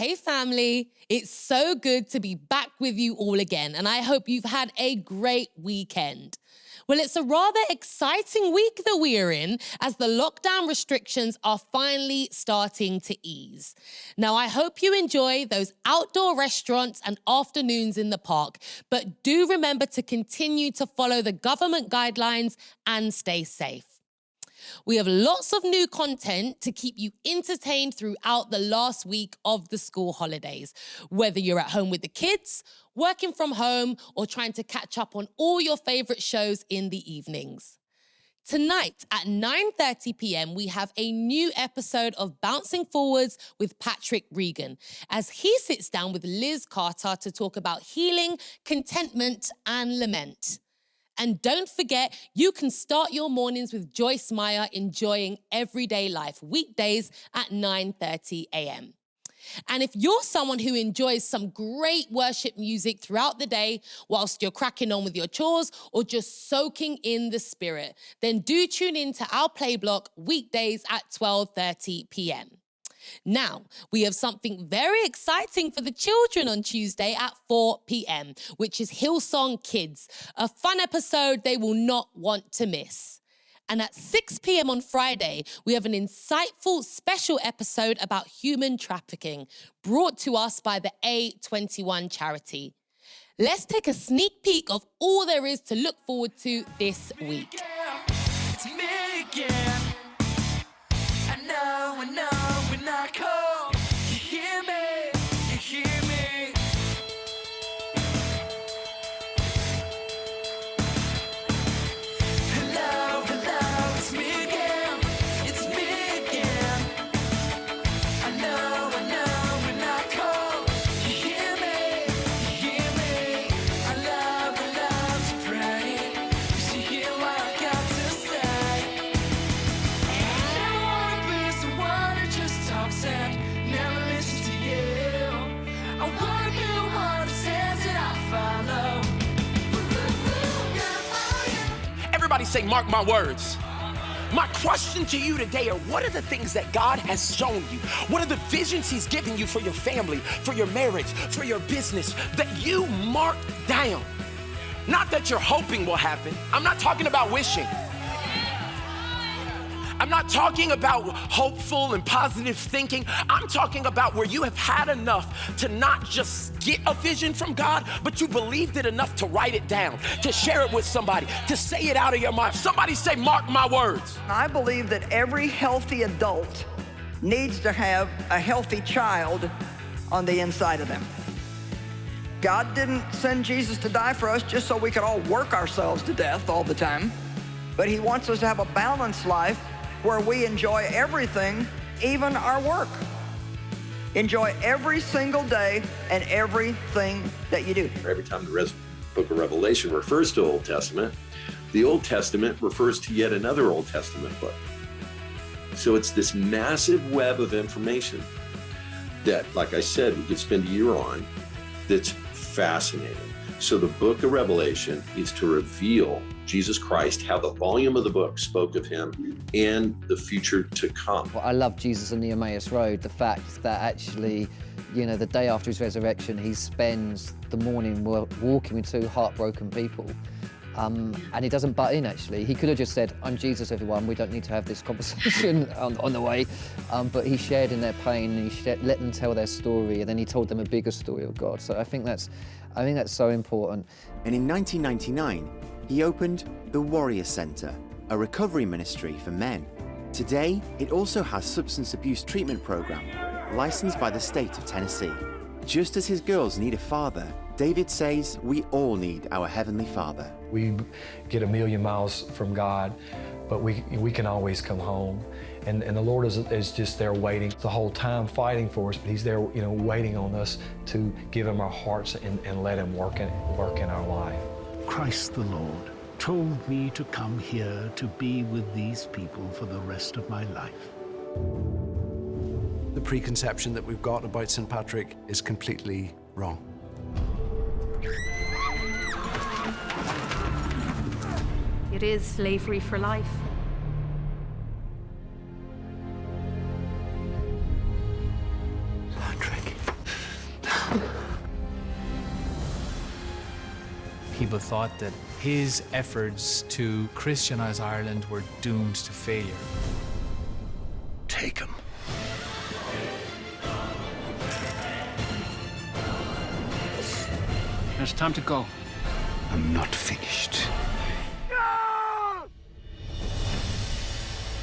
Hey family, it's so good to be back with you all again, and I hope you've had a great weekend. Well, it's a rather exciting week that we're in as the lockdown restrictions are finally starting to ease. Now, I hope you enjoy those outdoor restaurants and afternoons in the park, but do remember to continue to follow the government guidelines and stay safe. We have lots of new content to keep you entertained throughout the last week of the school holidays, whether you're at home with the kids, working from home, or trying to catch up on all your favorite shows in the evenings. Tonight at 9:30 p.m, we have a new episode of Bouncing Forwards with Patrick Regan, as he sits down with Liz Carter to talk about healing, contentment, and lament. And don't forget, you can start your mornings with Joyce Meyer enjoying Everyday Life, weekdays at 9:30 a.m. And if you're someone who enjoys some great worship music throughout the day whilst you're cracking on with your chores or just soaking in the spirit, then do tune in to our play block weekdays at 12:30 p.m. Now, we have something very exciting for the children on Tuesday at 4 p.m, which is Hillsong Kids, a fun episode they will not want to miss. And at 6 p.m. on Friday, we have an insightful special episode about human trafficking, brought to us by the A21 charity. Let's take a sneak peek of all there is to look forward to this week. It's me again. I know, we're not cold. You hear me, you hear me. Hello, hello, it's me again. It's me again. I know, we're not cold. You hear me, I love to pray. 'Cause you hear what I've got to say. Never wanna be someone who just talks and never listens to you. I wanna be the one who says that I follow. Everybody say, mark my words. My question to you today are, what are the things that God has shown you? What are the visions he's given you for your family, for your marriage, for your business, that you mark down? Not that you're hoping will happen. I'm not talking about wishing. I'm not talking about hopeful and positive thinking. I'm talking about where you have had enough to not just get a vision from God, but you believed it enough to write it down, to share it with somebody, to say it out of your mind. Somebody say, mark my words. I believe that every healthy adult needs to have a healthy child on the inside of them. God didn't send Jesus to die for us just so we could all work ourselves to death all the time, but he wants us to have a balanced life where we enjoy everything, even our work. Enjoy every single day and everything that you do. Every time the book of Revelation refers to Old Testament, the Old Testament refers to yet another Old Testament book. So it's this massive web of information that, like I said, we could spend a year on, that's fascinating. So the book of Revelation is to reveal Jesus Christ, how the volume of the book spoke of him and the future to come. Well, I love Jesus on the Emmaus Road, the fact that actually, you know, the day after his resurrection, he spends the morning walking with two heartbroken people. And he doesn't butt in, actually. He could have just said, I'm Jesus, everyone, we don't need to have this conversation on the way. But he shared in their pain, and he let them tell their story, and then he told them a bigger story of God. So I think that's so important. And in 1999, he opened the Warrior Center, a recovery ministry for men. Today, it also has substance abuse treatment program, licensed by the state of Tennessee. Just as his girls need a father, David says we all need our Heavenly Father. We get a million miles from God, but we can always come home. And the Lord is just there waiting the whole time, fighting for us, but he's there, you know, waiting on us to give him our hearts and let him work in our life. Christ the Lord told me to come here to be with these people for the rest of my life. The preconception that we've got about St. Patrick is completely wrong. It is slavery for life. Patrick. people thought that his efforts to Christianize Ireland were doomed to failure. Take him. It's time to go. I'm not finished.